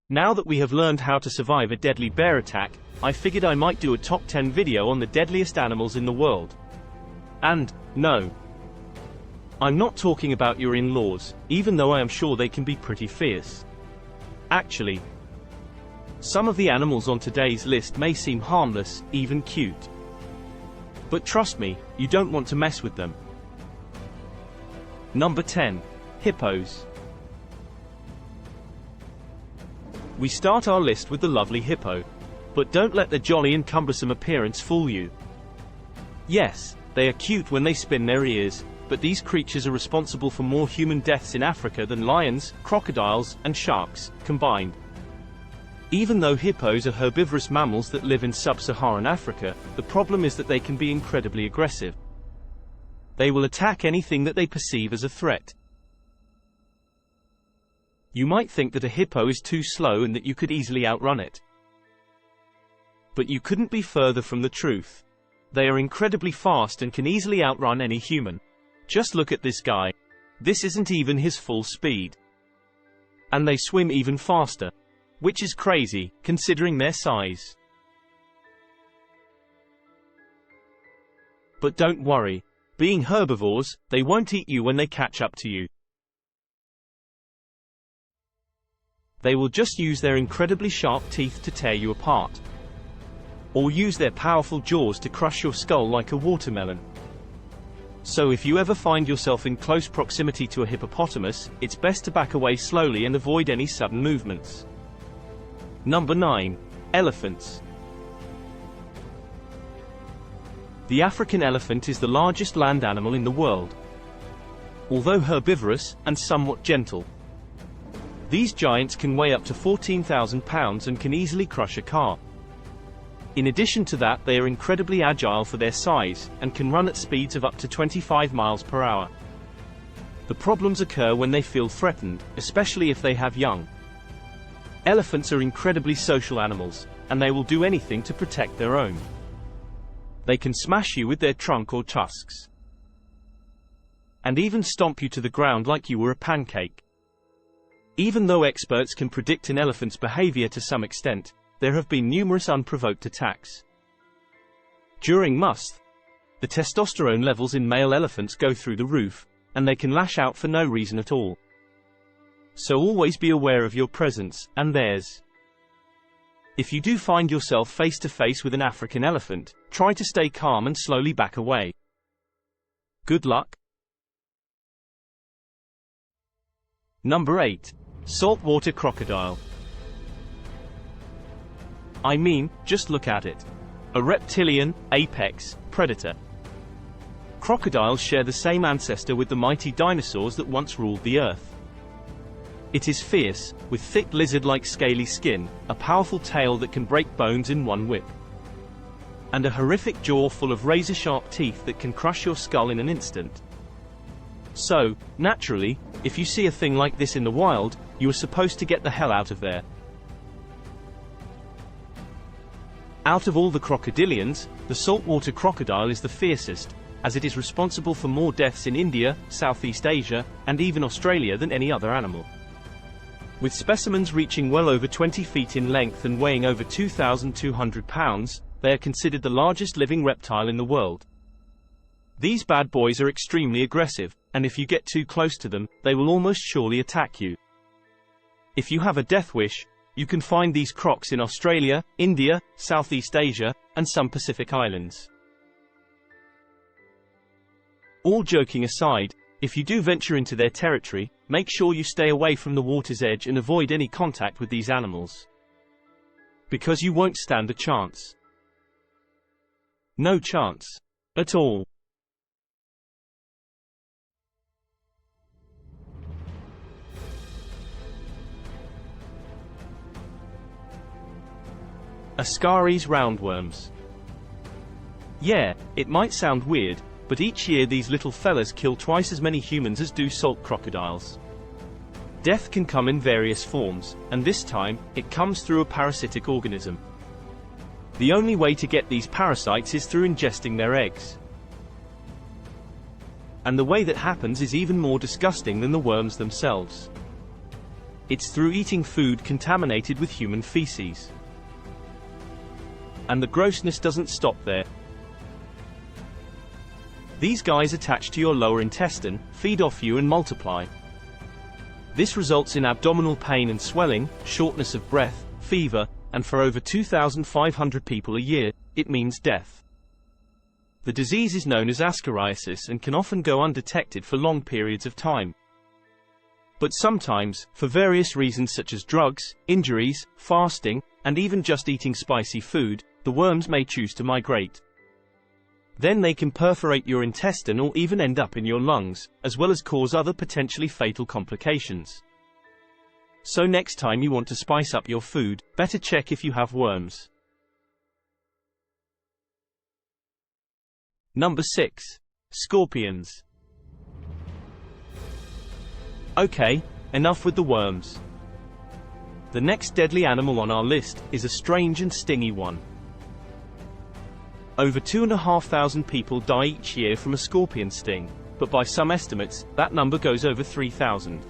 Now that we have learned how to survive a deadly bear attack, I figured I might do a top 10 video on the deadliest animals in the world. And, no, I'm not talking about your in-laws, even though I am sure they can be pretty fierce. Actually, some of the animals on today's list may seem harmless, even cute. But trust me, you don't want to mess with them. Number 10. Hippos. We start our list with the lovely hippo. But don't let their jolly and cumbersome appearance fool you. Yes, they are cute when they spin their ears, but these creatures are responsible for more human deaths in Africa than lions, crocodiles, and sharks combined. Even though hippos are herbivorous mammals that live in sub-Saharan Africa, the problem is that they can be incredibly aggressive. They will attack anything that they perceive as a threat. You might think that a hippo is too slow and that you could easily outrun it. But you couldn't be further from the truth. They are incredibly fast and can easily outrun any human. Just look at this guy. This isn't even his full speed. And they swim even faster. Which is crazy, considering their size. But don't worry. Being herbivores, they won't eat you when they catch up to you. They will just use their incredibly sharp teeth to tear you apart. Or use their powerful jaws to crush your skull like a watermelon. So if you ever find yourself in close proximity to a hippopotamus, it's best to back away slowly and avoid any sudden movements. Number 9. Elephants. The African elephant is the largest land animal in the world. Although herbivorous, and somewhat gentle. These giants can weigh up to 14,000 pounds and can easily crush a car. In addition to that, they are incredibly agile for their size, and can run at speeds of up to 25 miles per hour. The problems occur when they feel threatened, especially if they have young. Elephants are incredibly social animals, and they will do anything to protect their own. They can smash you with their trunk or tusks. And even stomp you to the ground like you were a pancake. Even though experts can predict an elephant's behavior to some extent, there have been numerous unprovoked attacks. During musth, the testosterone levels in male elephants go through the roof, and they can lash out for no reason at all. So always be aware of your presence, and theirs. If you do find yourself face to face with an African elephant, try to stay calm and slowly back away. Good luck. Number 8. Saltwater crocodile. I mean, just look at it. A reptilian, apex, predator. Crocodiles share the same ancestor with the mighty dinosaurs that once ruled the earth. It is fierce, with thick lizard-like scaly skin, a powerful tail that can break bones in one whip, and a horrific jaw full of razor-sharp teeth that can crush your skull in an instant. So, naturally, if you see a thing like this in the wild, you are supposed to get the hell out of there. Out of all the crocodilians, the saltwater crocodile is the fiercest, as it is responsible for more deaths in India, Southeast Asia, and even Australia than any other animal. With specimens reaching well over 20 feet in length and weighing over 2,200 pounds, they are considered the largest living reptile in the world. These bad boys are extremely aggressive, and if you get too close to them, they will almost surely attack you. If you have a death wish, you can find these crocs in Australia, India, Southeast Asia, and some Pacific islands. All joking aside, if you do venture into their territory, make sure you stay away from the water's edge and avoid any contact with these animals. Because you won't stand a chance. No chance. At all. Ascaris Roundworms. Yeah, it might sound weird, but each year these little fellas kill twice as many humans as do salt crocodiles. Death can come in various forms, and this time, it comes through a parasitic organism. The only way to get these parasites is through ingesting their eggs. And the way that happens is even more disgusting than the worms themselves. It's through eating food contaminated with human feces. And the grossness doesn't stop there. These guys attach to your lower intestine, feed off you and multiply. This results in abdominal pain and swelling, shortness of breath, fever, and for over 2,500 people a year, it means death. The disease is known as ascariasis and can often go undetected for long periods of time. But sometimes, for various reasons such as drugs, injuries, fasting, and even just eating spicy food, the worms may choose to migrate. Then they can perforate your intestine or even end up in your lungs, as well as cause other potentially fatal complications. So next time you want to spice up your food, better check if you have worms. Number 6. Scorpions. Okay, enough with the worms. The next deadly animal on our list is a strange and stingy one. Over 2,500 people die each year from a scorpion sting, but by some estimates, that number goes over 3,000.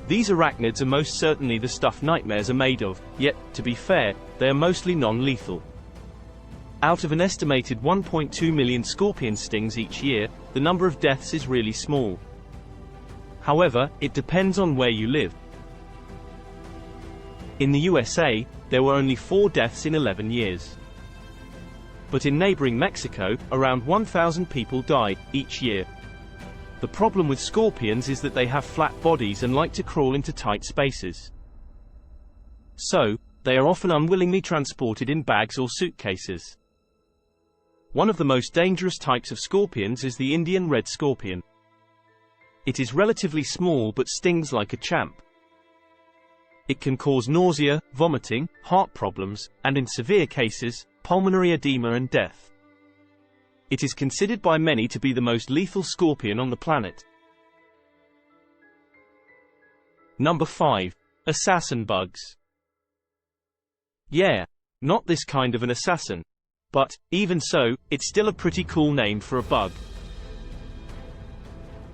These arachnids are most certainly the stuff nightmares are made of, yet, to be fair, they are mostly non-lethal. Out of an estimated 1.2 million scorpion stings each year, the number of deaths is really small. However, it depends on where you live. In the USA, there were only 4 deaths in 11 years. But in neighboring Mexico, around 1,000 people die each year. The problem with scorpions is that they have flat bodies and like to crawl into tight spaces. So, they are often unwillingly transported in bags or suitcases. One of the most dangerous types of scorpions is the Indian red scorpion. It is relatively small but stings like a champ. It can cause nausea, vomiting, heart problems, and in severe cases, pulmonary edema and death. It is considered by many to be the most lethal scorpion on the planet. Number 5. Assassin bugs. Yeah, not this kind of an assassin. But, even so, it's still a pretty cool name for a bug.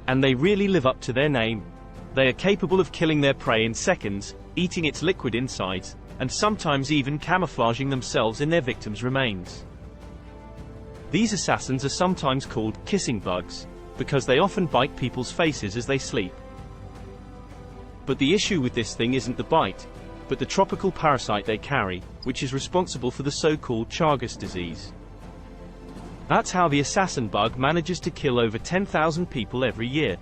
And they really live up to their name. They are capable of killing their prey in seconds, eating its liquid insides, and sometimes even camouflaging themselves in their victims' remains. These assassins are sometimes called kissing bugs, because they often bite people's faces as they sleep. But the issue with this thing isn't the bite, but the tropical parasite they carry, which is responsible for the so-called Chagas disease. That's how the assassin bug manages to kill over 10,000 people every year.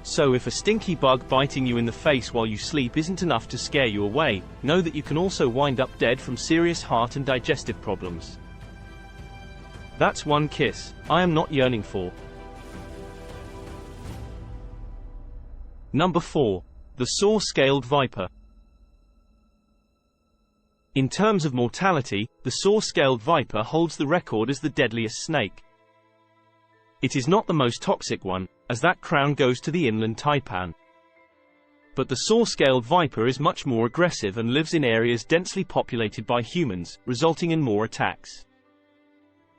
So if a stinky bug biting you in the face while you sleep isn't enough to scare you away, know that you can also wind up dead from serious heart and digestive problems. That's one kiss I am not yearning for. Number 4. The Sawscale Viper. In terms of mortality, the Sawscale Viper holds the record as the deadliest snake. It is not the most toxic one, as that crown goes to the inland taipan. But the Sawscale Viper is much more aggressive and lives in areas densely populated by humans, resulting in more attacks.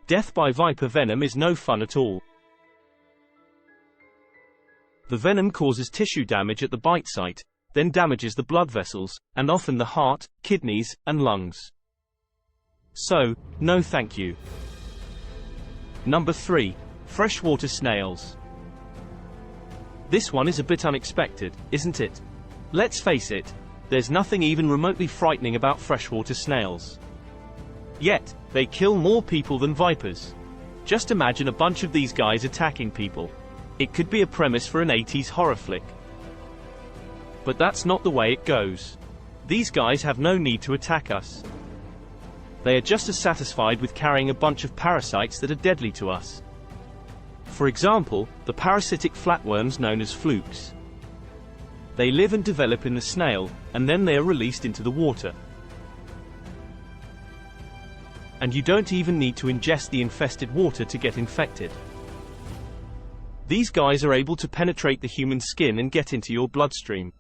Death by viper venom is no fun at all. The venom causes tissue damage at the bite site, then damages the blood vessels, and often the heart, kidneys, and lungs. So, no thank you. Number 3. Freshwater snails. This one is a bit unexpected, isn't it? Let's face it, there's nothing even remotely frightening about freshwater snails. Yet, they kill more people than vipers. Just imagine a bunch of these guys attacking people. It could be a premise for an 80s horror flick. But that's not the way it goes. These guys have no need to attack us. They are just as satisfied with carrying a bunch of parasites that are deadly to us. For example, the parasitic flatworms known as flukes. They live and develop in the snail, and then they are released into the water. And you don't even need to ingest the infested water to get infected. These guys are able to penetrate the human skin and get into your bloodstream.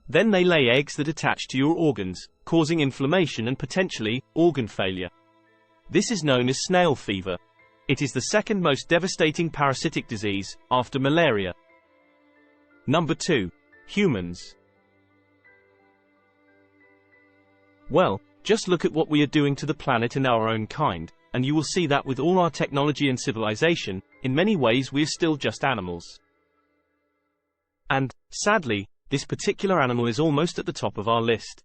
Then they lay eggs that attach to your organs, causing inflammation and potentially organ failure. This is known as snail fever. It is the second most devastating parasitic disease, after malaria. Number 2. humans. Well, just look at what we are doing to the planet and our own kind, and you will see that with all our technology and civilization, in many ways we are still just animals. And, sadly, this particular animal is almost at the top of our list.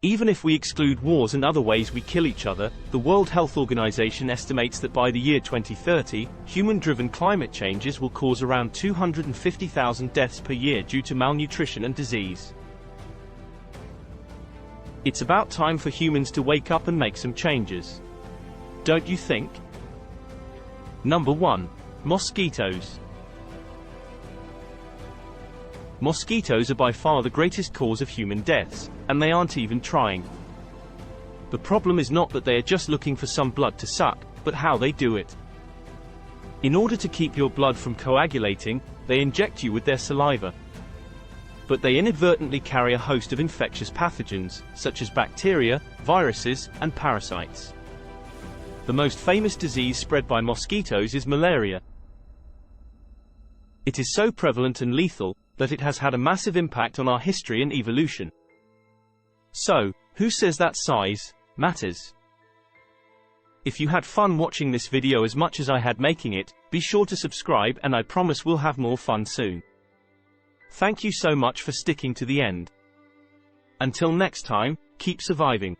Even if we exclude wars and other ways we kill each other, the World Health Organization estimates that by the year 2030, human-driven climate changes will cause around 250,000 deaths per year due to malnutrition and disease. It's about time for humans to wake up and make some changes. Don't you think? Number 1. Mosquitoes. Mosquitoes are by far the greatest cause of human deaths, and they aren't even trying. The problem is not that they are just looking for some blood to suck, but how they do it. In order to keep your blood from coagulating, they inject you with their saliva. But they inadvertently carry a host of infectious pathogens, such as bacteria, viruses, and parasites. The most famous disease spread by mosquitoes is malaria. It is so prevalent and lethal that it has had a massive impact on our history and evolution. So, who says that size matters? If you had fun watching this video as much as I had making it, be sure to subscribe, and I promise we'll have more fun soon. Thank you so much for sticking to the end. Until next time, keep surviving.